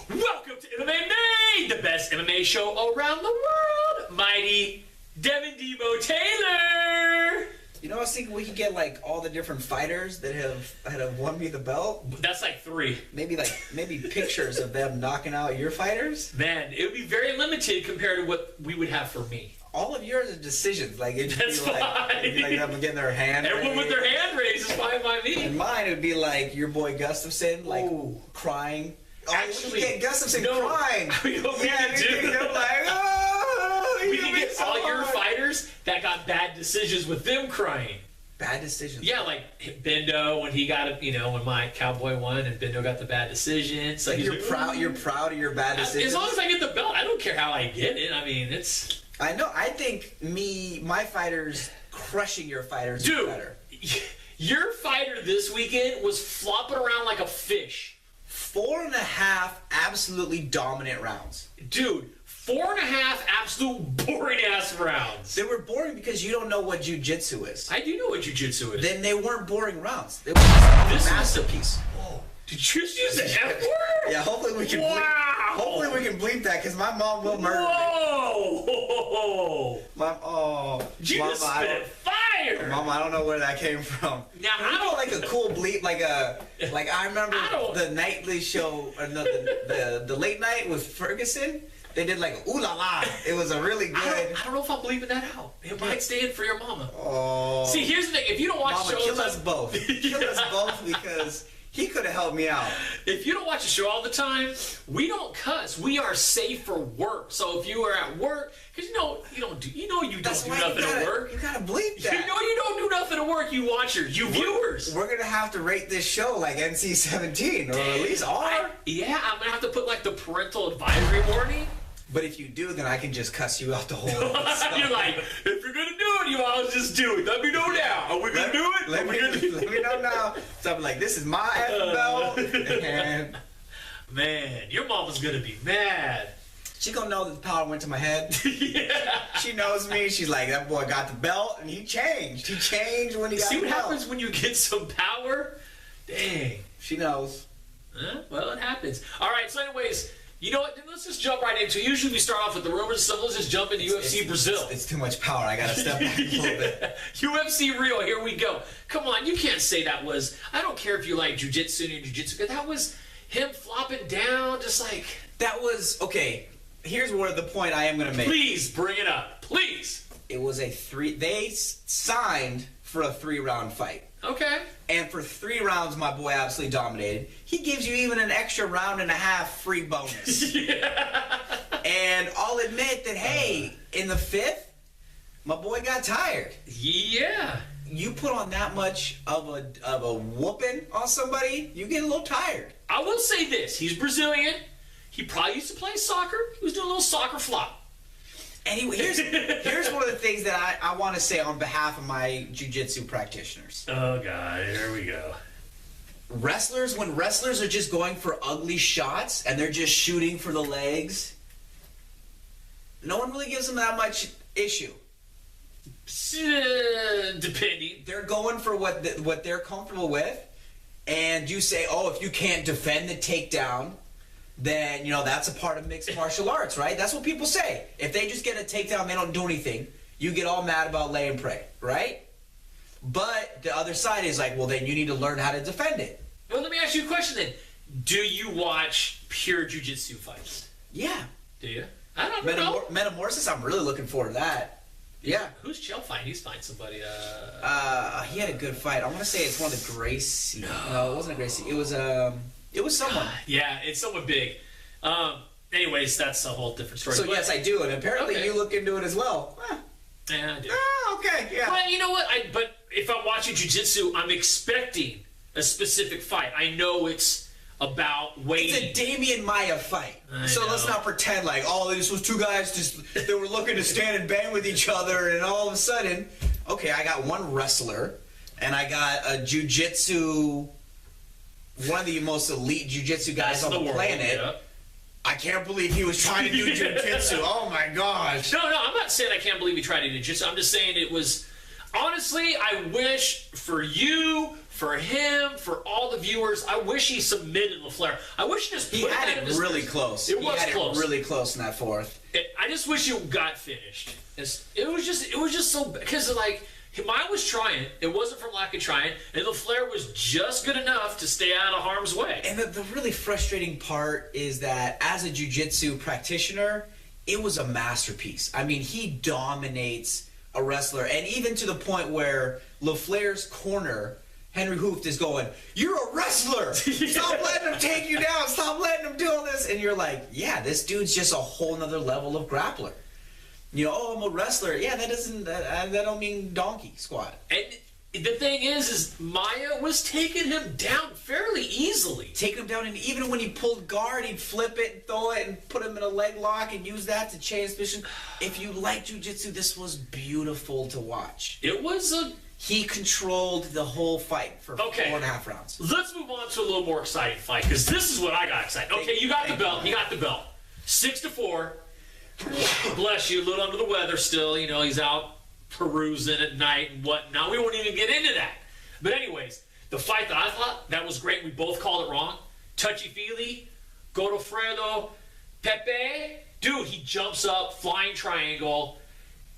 Welcome to MMA Made, the best MMA show around the world. Mighty Devin Debo Taylor. You know, I was thinking we could get like all the different fighters that have won me the belt. That's like 3. Maybe pictures of them knocking out your fighters. Man, it would be very limited compared to what we would have for me. All of yours are decisions. Like it'd That's be like, it'd be like them getting their hand. Everyone with their hand raised is fine by me. And mine would be like your boy Gustafsson, like crying. Actually, Gustafsson no. crying. We can do. Like, oh, we can get all your fighters that got bad decisions with them crying. Bad decisions. Yeah, like Bendo when he got when my Cowboy won and Bendo got the bad decision. So like you're proud of your bad decisions. As long as I get the belt, I don't care how I get it. I mean, it's. I know. I think my fighters crushing your fighters is better. Your fighter this weekend was flopping around like a fish. 4.5 absolutely dominant rounds. Dude, 4.5 absolute boring ass rounds. They were boring because you don't know what jiu-jitsu is. I do know what jiu-jitsu is. Then they weren't boring rounds. It was just a masterpiece. Whoa. Did you just use the F word? Yeah, hopefully we can hopefully we can bleep that because my mom will murder me. Whoa! You Mama, just spit fire! Mama, I don't know where that came from. Now, I don't like a cool bleep, like I remember the nightly show, or the late night with Ferguson. They did like ooh la la. It was a really good. I don't know if I'm bleeping that out. It might stand for your mama. Oh. See, here's the thing. If you don't watch Mama, shows, kill us both. Kill us both because he could have helped me out. If you don't watch the show all the time, we don't cuss. We are safe for work. So if you are at work, because you don't do nothing at work. You gotta bleep that. You know you don't do nothing at work. You watchers, you viewers. We're gonna have to rate this show like NC-17 or at least R. I'm gonna have to put like the parental advisory warning. But if you do, then I can just cuss you out the whole episode. You're like, if you're gonna do it, you always just do it. Let me know now. Are we gonna do it? Let me know now. So I'm like, this is my belt. And man, your mama's gonna be mad. She gonna know that the power went to my head. Yeah. She knows me. She's like, that boy got the belt and he changed. He changed when he got the belt. See what happens when you get some power? Dang. She knows. Well, it happens. All right. So, anyways. You know what? Let's just jump right into it. Usually we start off with the rumors and stuff. Let's just jump into UFC Brazil. It's too much power. I got to step back a little bit. UFC Rio, here we go. Come on, you can't say that was... I don't care if you like jiu-jitsu and jiu-jitsu. That was him flopping down, just like... That was... Okay, here's where the point I am going to make. Please, bring it up. Please. It was a 3... They signed for a 3-round fight. Okay. And for 3 rounds, my boy absolutely dominated. He gives you even an extra round and a half free bonus. Yeah. And I'll admit that, hey, in the 5th, my boy got tired. Yeah. You put on that much of a whooping on somebody, you get a little tired. I will say this. He's Brazilian. He probably used to play soccer. He was doing a little soccer flop. Anyway, here's one of the things that I want to say on behalf of my jiu-jitsu practitioners. Oh, God. Here we go. When wrestlers are just going for ugly shots and they're just shooting for the legs, no one really gives them that much issue. Depending. They're going for what they're comfortable with, and you say, oh, if you can't defend the takedown, then, that's a part of mixed martial arts, right? That's what people say. If they just get a takedown, they don't do anything, you get all mad about lay and pray, right? But the other side is like, well, then you need to learn how to defend it. Well, let me ask you a question then. Do you watch pure jiu-jitsu fights? Yeah. Do you? I don't know. Metamorphosis, I'm really looking forward to that. Yeah. Who's Chael fighting? He's fighting somebody. He had a good fight. I want to say it's one of the Gracie. No, it wasn't a Gracie. It was someone. Yeah, it's someone big. Anyways, that's a whole different story. So yes, I do, and apparently you look into it as well. Yeah, I do. Okay, yeah. Well, you know what? But if I'm watching jiu-jitsu, I'm expecting a specific fight. I know it's about waiting. It's a Damian Maia fight. So let's not pretend like, oh, this was two guys just that were looking to stand and bang with each other, and all of a sudden, okay, I got one wrestler, and I got a jiu-jitsu, one of the most elite jiu-jitsu guys on the planet. Yeah. I can't believe he was trying to do jiu-jitsu. Oh my gosh. No, I'm not saying I can't believe he tried to do jiu-jitsu. I'm just saying it was, honestly, I wish for you, for him, for all the viewers, I wish he submitted LaFleur. I wish he just put had it really close. It was close. Really close in that fourth. I just wish it got finished. It was just so, because like, Maia was trying. It wasn't from lack of trying. And LaFleur was just good enough to stay out of harm's way. And the really frustrating part is that as a jiu-jitsu practitioner, it was a masterpiece. I mean, he dominates a wrestler. And even to the point where LaFleur's corner, Henry Hooft, is going, "You're a wrestler! Stop letting him take you down! Stop letting him do all this!" And you're like, yeah, this dude's just a whole nother level of grappler. You know, oh, I'm a wrestler. Yeah, that don't mean donkey squat. And the thing is Maia was taking him down fairly easily. Taking him down, and even when he pulled guard, he'd flip it and throw it and put him in a leg lock and use that to change position. If you like jiu-jitsu, this was beautiful to watch. It was He controlled the whole fight for 4.5 rounds. Let's move on to a little more exciting fight, because this is what I got excited. Okay, you got the belt. You got the belt. 6-4. Bless you, a little under the weather still. You know, he's out perusing at night and whatnot. We won't even get into that. But anyways, the fight that I thought, that was great. We both called it wrong. Touchy-feely, Godofredo, Pepe. Dude, he jumps up, flying triangle.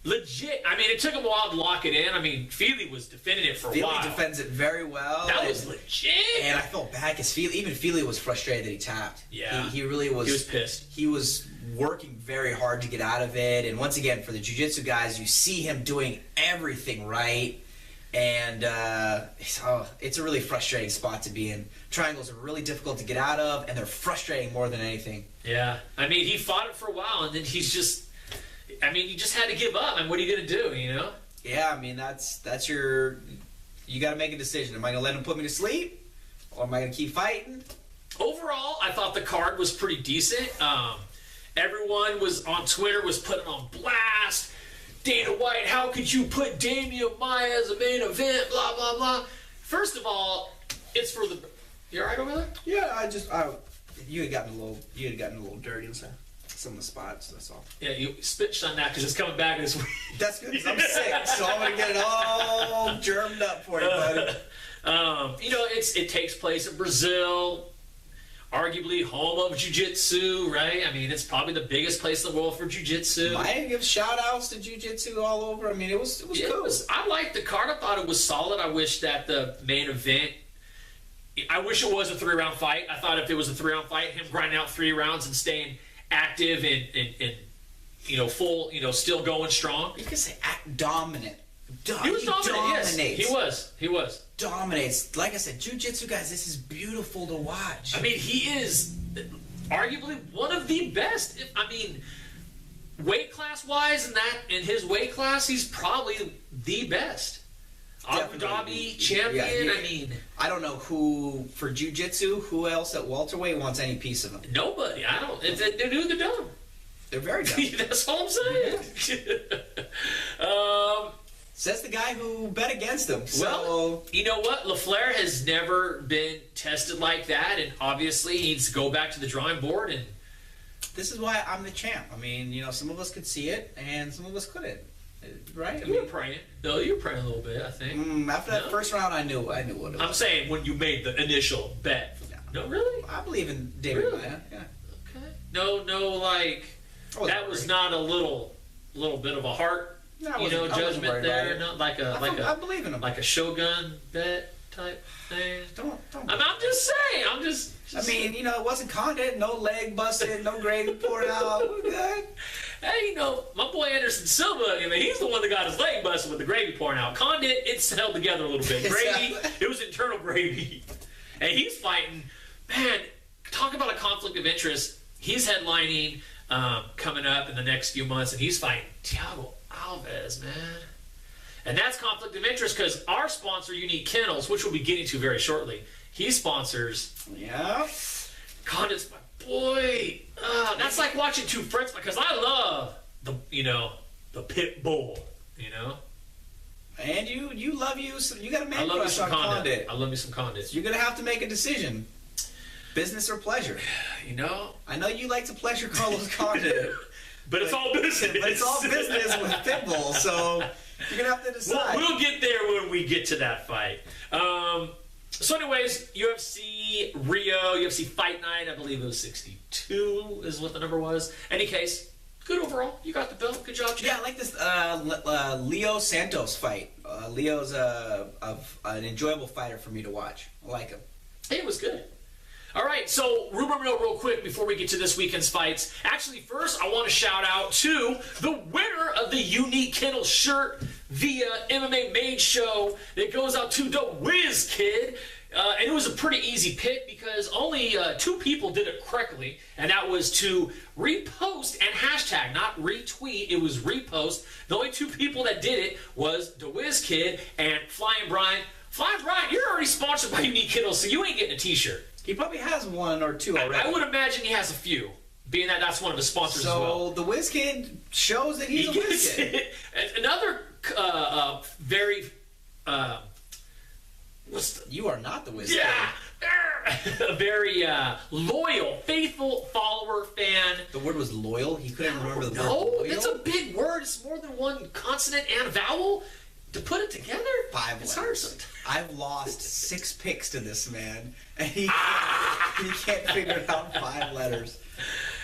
Legit. I mean, it took him a while to lock it in. I mean, Feely was defending it for a while. Feely defends it very well. That was legit. And I felt bad because Feely was frustrated that he tapped. Yeah. He really was. He was pissed. He was working very hard to get out of it. And once again, for the jiu-jitsu guys, you see him doing everything right. And it's a really frustrating spot to be in. Triangles are really difficult to get out of, and they're frustrating more than anything. Yeah. I mean, he fought it for a while, and then he's just... I mean, you just had to give up. I mean, what are you going to do, you know? Yeah, I mean, that's your... You got to make a decision. Am I going to let him put me to sleep? Or am I going to keep fighting? Overall, I thought the card was pretty decent. Everyone was on Twitter was putting on blast. Dana White, how could you put Damian Maia as a main event? Blah, blah, blah. First of all, it's for the... You all right over there? Yeah, you had gotten a little dirty and stuff. Some of the spots, that's all. Yeah, you spitched on that because it's coming back this week. That's good, because I'm sick, so I'm going to get it all germed up for you, buddy. You know, it takes place in Brazil, arguably home of jiu-jitsu, right? I mean, it's probably the biggest place in the world for jiu-jitsu. I give shout-outs to jiu-jitsu all over. I mean, it was cool. I liked the card. I thought it was solid. I wish that the main event... I wish it was a 3-round fight. I thought if it was a 3-round fight, him grinding out 3 rounds and staying... active and you know, full, you know, still going strong. You could say dominant. He was dominant, yes. He was. Dominates. Like I said, jiu-jitsu guys, this is beautiful to watch. I mean, he is arguably one of the best. I mean, weight class-wise, in his weight class, he's probably the best. Abu Dhabi champion. Yeah, I mean, I don't know for jiu-jitsu, who else at welterweight wants any piece of him? Nobody. I don't. They're new. They're dumb. They're very dumb. That's all I'm saying. Says the guy who bet against him. Well, you know what? LaFleur has never been tested like that, and obviously he needs to go back to the drawing board. And this is why I'm the champ. I mean, you know, some of us could see it, and some of us couldn't. Right? You were praying. No, you were praying a little bit, I think. After that first round, I knew what it was. I'm saying when you made the initial bet. No, really? I believe in David Maia. Yeah. Okay. No, like that was not a little bit of a heart, judgment there. Not like I believe in him. Like a Shogun bet type thing. Don't. I'm just saying. I'm just. I mean, you know, it wasn't Condit. No leg busted. No gravy poured out. We're good. Hey, you know, my boy Anderson Silva, I mean, he's the one that got his leg busted with the gravy pouring out. Condit, it's held together a little bit. Gravy, it was internal gravy. And he's fighting, man, talk about a conflict of interest. He's headlining coming up in the next few months, and he's fighting Thiago Alves, man. And that's conflict of interest because our sponsor, Unique Kennels, which we'll be getting to very shortly, he sponsors. Yeah. Condit's my boy. That's like watching two friends because I love the pit bull. And you love you. So you got a I man love me crush some on Condit. Condit. I love me some Condit. You're gonna have to make a decision. Business or pleasure? I know you like to pleasure Carlos Condit. But it's all business. But it's all business with Pitbull, so you're gonna have to decide. We'll get there when we get to that fight. So anyways, UFC Rio, UFC Fight Night, I believe it was 62 is what the number was. Any case, good overall. You got the belt. Good job, Chad. Yeah, I like this Leo Santos fight. Leo's an enjoyable fighter for me to watch. I like him. It was good. All right, so rumor mill real quick before we get to this weekend's fights. Actually, first, I want to shout out to the winner of the Unique Kennel shirt via MMA Made Show. It goes out to the Whiz Kid. And it was a pretty easy pick because only 2 people did it correctly, and that was to repost and hashtag, not retweet. It was repost. The only 2 people that did it was the Whiz Kid and Flying Brian. Flying Brian, you're already sponsored by Unique Kennel, so you ain't getting a T-shirt. He probably has 1 or 2 already. I would imagine he has a few, being that that's one of his sponsors as well. So the Whiz Kid shows that he's a Whiz Kid. Another very... You are not the Whiz Kid. Yeah! A very loyal, faithful follower, fan. The word was loyal? He couldn't remember the word loyal? loyal? No, that's a big word. It's more than one consonant and a vowel. To put it together, 5 it's letters. hard. I've lost 6 picks to this man, and he can't figure out 5 letters.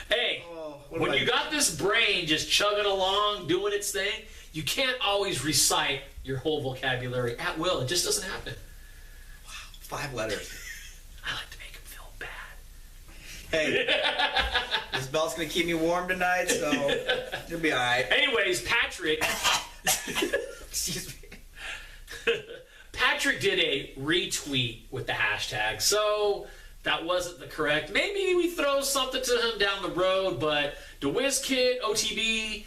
Hey, when you got this brain just chugging along, doing its thing, you can't always recite your whole vocabulary at will. It just doesn't happen. Wow, 5 letters. I like to make him feel bad. Hey, this belt's going to keep me warm tonight, so you'll be all right. Anyways, Patrick... Excuse me. Patrick did a retweet with the hashtag, so that wasn't the correct. Maybe we throw something to him down the road, but DeWizKid OTB,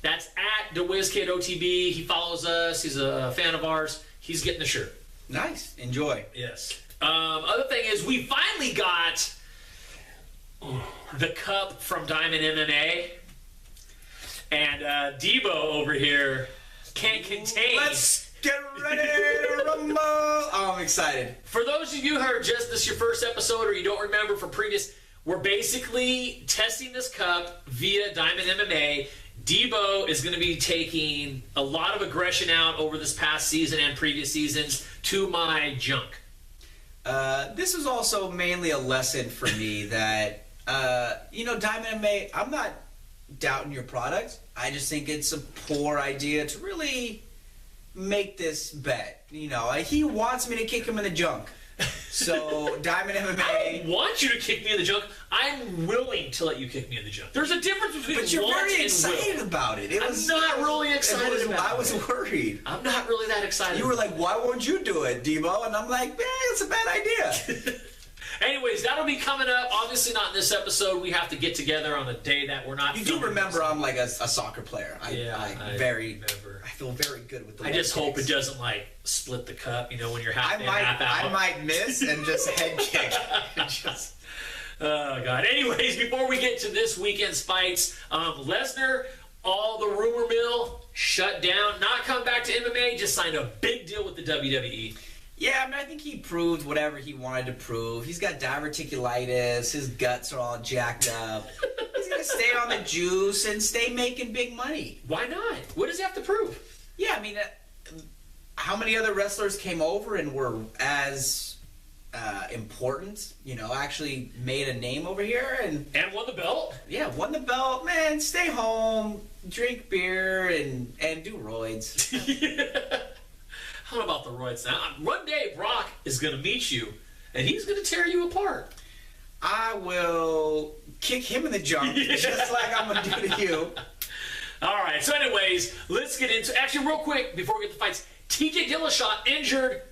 that's at DeWizKid OTB. He follows us. He's a fan of ours. He's getting the shirt. Nice. Enjoy. Yes. Other thing is we finally got the cup from Diamond MMA, and Debo over here can't contain. Let's get ready to rumble. Oh, I'm excited. For those of you who are just this your first episode or you don't remember from previous, we're basically testing this cup via Diamond MMA. Debo is going to be taking a lot of aggression out over this past season and previous seasons to my junk. This is also mainly a lesson for me that, Diamond MMA, I'm not doubting your product. I just think it's a poor idea to really make this bet. He wants me to kick him in the junk. So, Diamond MMA... I don't want you to kick me in the junk. I'm willing to let you kick me in the junk. There's a difference between But you're want very and excited will. about it. I'm not really excited about it. I was worried. I'm not really that excited. You were like, why won't you do it, Debo? And I'm like, it's a bad idea. Anyways, that'll be coming up. Obviously not in this episode. We have to get together on a day that we're not You do remember I'm like a soccer player. I feel very good with the I just hope it doesn't split the cup, when you're half in, half out. I might miss and just head kick. Oh, God. Anyways, before we get to this weekend's fights, Lesnar, all the rumor mill, shut down. Not come back to MMA, just signed a big deal with the WWE. Yeah, I think he proved whatever he wanted to prove. He's got diverticulitis. His guts are all jacked up. He's going to stay on the juice and stay making big money. Why not? What does he have to prove? Yeah, how many other wrestlers came over and were as important, actually made a name over here? And won the belt? Yeah, won the belt. Man, stay home, drink beer, and do roids. Yeah. I don't know about the roids now. One day, Brock is going to meet you, and he's going to tear you apart. I will kick him in the junk, just like I'm going to do to you. All right, so anyways, let's get into... Actually, real quick, before we get to the fights, TJ Dillashaw injured,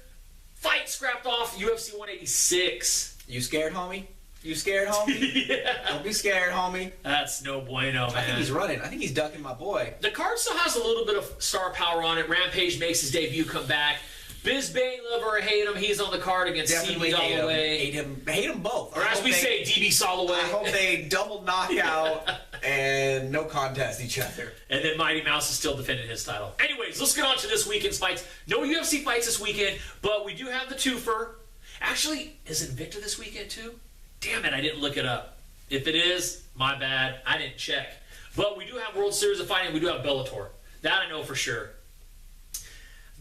fight scrapped off, UFC 186. You scared, homie? You scared, homie? Yeah. Don't be scared, homie. That's no bueno, man. I think he's running. I think he's ducking my boy. The card still has a little bit of star power on it. Rampage makes his debut, come back. Bisbane, love or hate him, he's on the card against Definitely Stevie Holloway. hate him both. Or as we say, DB Soloway. I hope they double knockout and no contest each other. And then Mighty Mouse is still defending his title. Anyways, let's get on to this weekend's fights. No UFC fights this weekend, but we do have the twofer. Actually, is Invicta this weekend too? Damn it, I didn't look it up. If it is, my bad. I didn't check. But we do have World Series of Fighting. We do have Bellator. That I know for sure.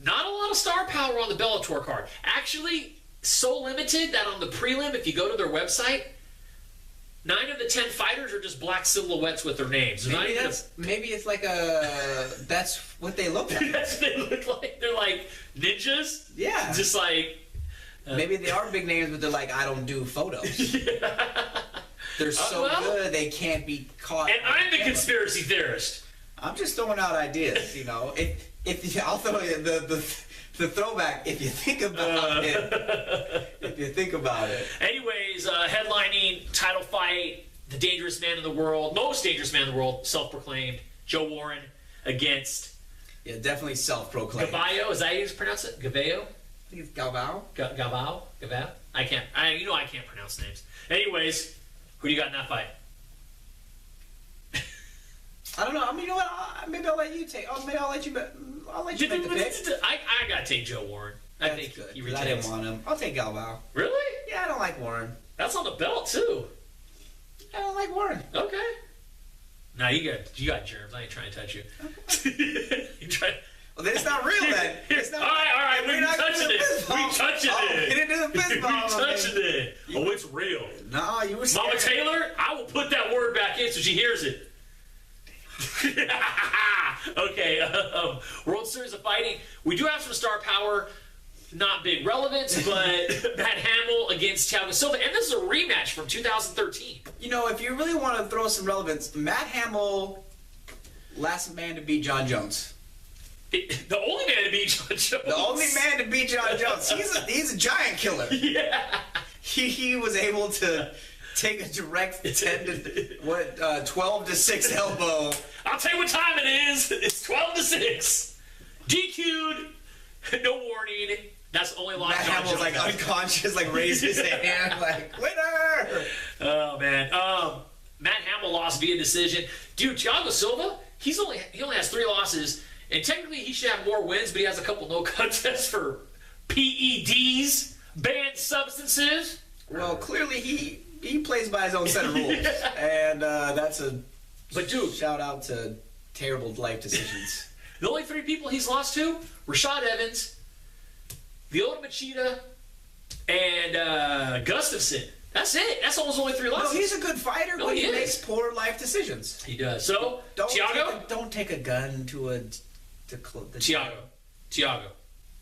Not a lot of star power on the Bellator card. Actually, so limited that on the prelim, if you go to their website, 9 of the 10 fighters are just black silhouettes with their names. Maybe it's like that's what they look like. That's what they look like. They're like ninjas. Yeah. Just like... maybe they are big names, but they're like, I don't do photos. Yeah. They're so good, they can't be caught. And I'm the conspiracy theorist. I'm just throwing out ideas, you know. If I'll throw you the throwback. If you think about it. Anyways, headlining title fight, the dangerous man in the world, most dangerous man in the world, self-proclaimed, Joe Warren against. Yeah, definitely self-proclaimed. Galvao, is that how you pronounce it? Galvao? I think it's Galvao. Galvao? I can't pronounce names. Anyways, who do you got in that fight? I don't know. I mean, you know what? Maybe I'll let you take. Oh, maybe I'll let you make the pick. I gotta take Joe Warren. I think good. he retains. I didn't want him. I'll take Galvao. Really? Yeah, I don't like Warren. That's on the belt too. I don't like Warren. Okay. Nah, you got germs. I ain't trying to touch you. You try. Well, then it's not real then. It's not. All right. We're touching it. We touching it. We didn't do the fist bump. We touching it. Oh, it's real. No, you were scared. Mama Taylor, I will put that word back in so she hears it. Okay, World Series of Fighting. We do have some star power, not big relevance, but Matt Hamill against Thiago Silva, and this is a rematch from 2013. You know, if you really want to throw some relevance, Matt Hamill, last man to beat John Jones. The only man to beat John Jones. The only man to beat John Jones. He's a giant killer. Yeah. He was able to take a direct 12 to 6 elbow. I'll tell you what time it is. It's 12 to 6. DQ'd. No warning. That's the only loss. Matt Hamill's like unconscious, like raised his hand, like winner. Oh man. Matt Hamill lost via decision. Dude, Thiago Silva, he only has 3 losses, and technically he should have more wins, but he has a couple no contests for PEDs, banned substances. Well, clearly he plays by his own set of rules, and that's a shout out to terrible life decisions. The only 3 people he's lost to: Rashad Evans, the Ultimate Cheetah, and Gustafson. That's it. That's almost only 3 losses. No, he's a good fighter, but he makes poor life decisions. He does. So, Thiago? Don't take a gun to Thiago.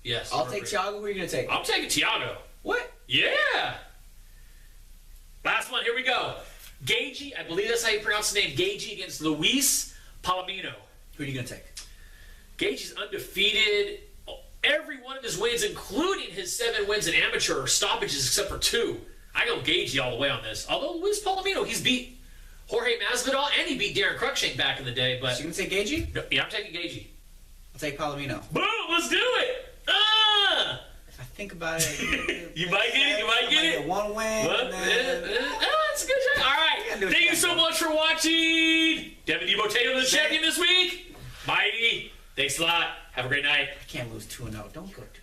Yes. I'll take Thiago. Who are you going to take? I'm taking Thiago. What? Yeah. Last one. Here we go. Gaethje, I believe that's how you pronounce the name. Gaethje against Luis Palomino. Who are you going to take? Gaethje's undefeated. Every one of his wins, including his 7 wins in amateur stoppages, except for 2. I go Gaethje all the way on this. Although Luis Palomino, he's beat Jorge Masvidal and he beat Darren Cruikshank back in the day. But so you can take Gaethje? No, yeah, I'm taking Gaethje. I'll take Palomino. Boom! Let's do it. If I think about it, you might get it. You might get it. One win. That's a good shot. All right. Thank you so much for watching. Devin DeBottego, the champion this week. Mighty. Thanks a lot. Have a great night. I can't lose 2-0. Don't go 2.